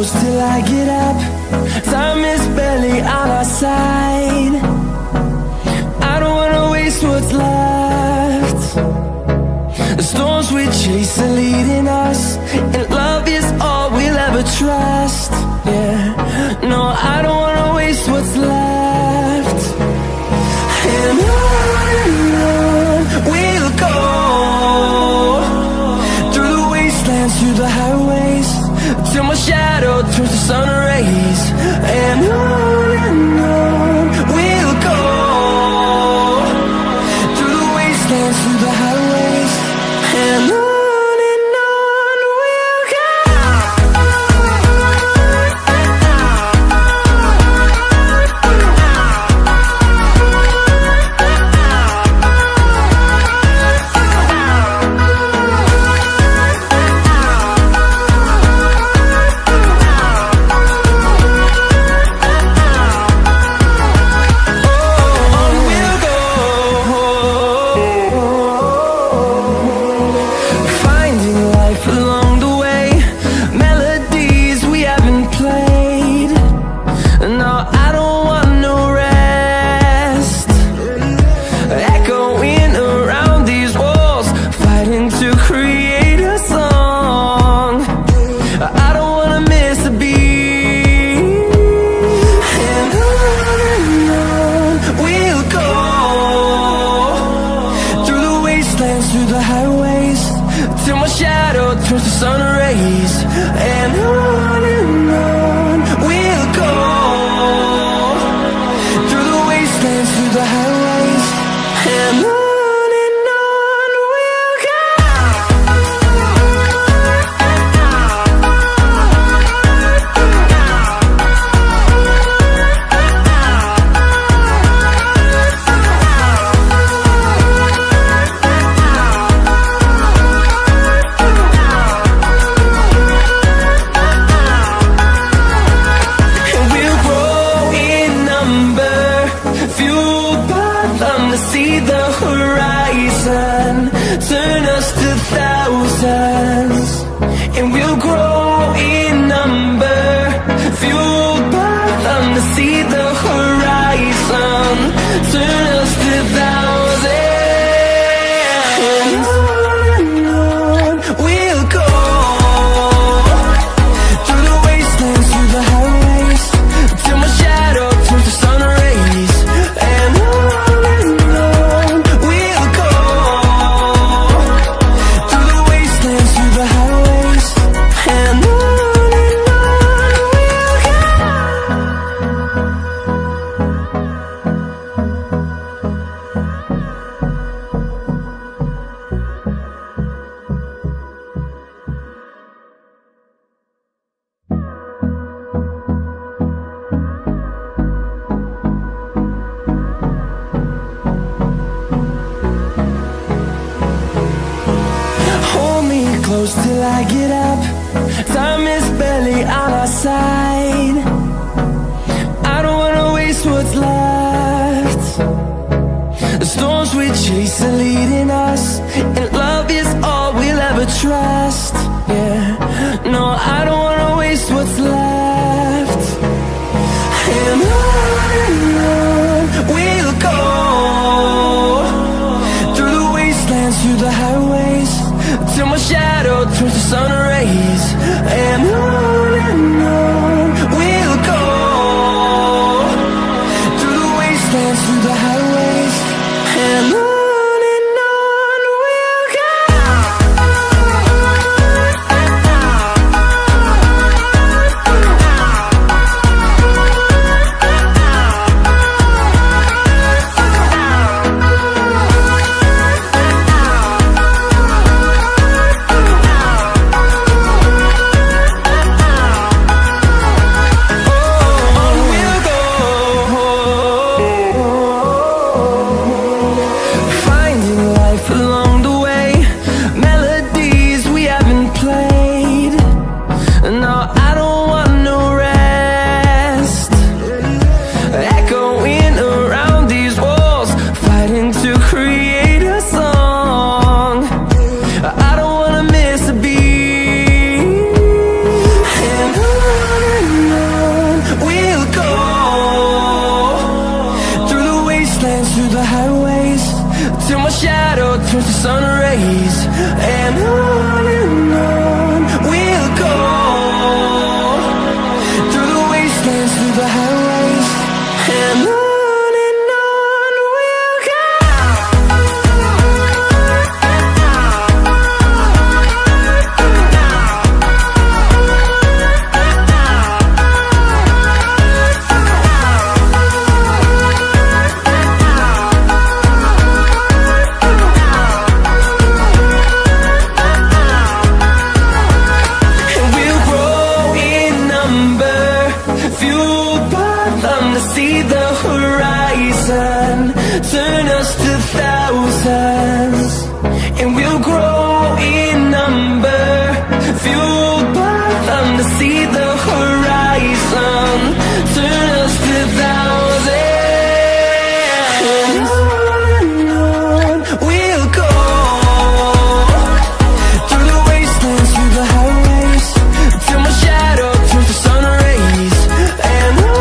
close till I get up. Time is barely on our side. I don't wanna waste what's left. The storms we chase are leading us, and love is all we'll ever trust. Yeah, no, I don't wanna waste what's left. And on we'll go, through the wastelands, through the highways, till my shadow turns to sun rays. And on we'll go, through the wastelands, through the highways, and on we'll go. Close till I get up. Time is barely on our side. I don't wanna waste what's left. The storms we chase are leading us, and love is all we'll ever trust. Yeah, no, I don't wanna waste what's left. And on we'll go, through the wastelands, through the highways, till my shadow turns to sun rays. And on we'll go, through the wastelands, through the highways, and on we'll go. till my shadow turns to sun rays. And on we'll go, through the wastelands, through the highways. And on we'll go. See the horizon, turn us to thousands, and we'll grow in number, fueled by them to see the horizon, turn us to thousands, and on we'll go, through the wastelands, through the highways, till my shadow turns to sun rays, and on.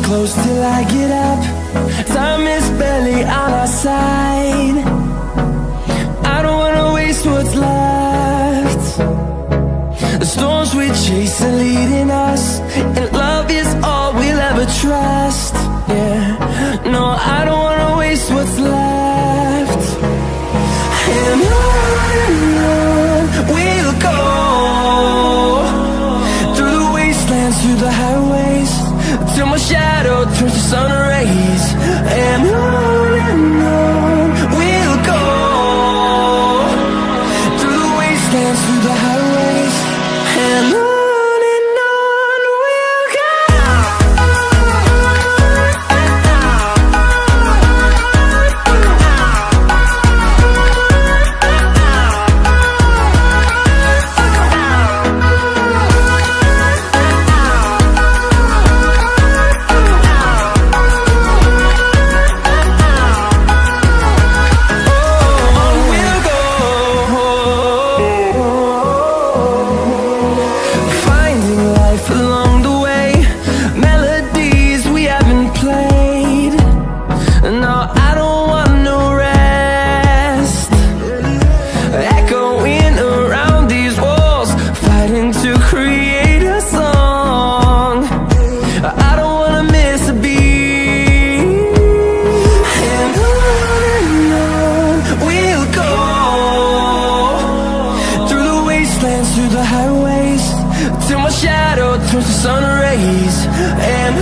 Close till I get up. Time is barely on our side. I don't wanna waste what's left. The storms we chase are leading us, and love is all we'll ever trust. Yeah, no, I don't wanna waste what's left. And on we'll go, through the wastelands, through the highways, till my shadow turns to sun rays. And on we'll go, through the wastelands, through the highways. And on we'll go. Through the highways, till my shadow turns to sun rays. And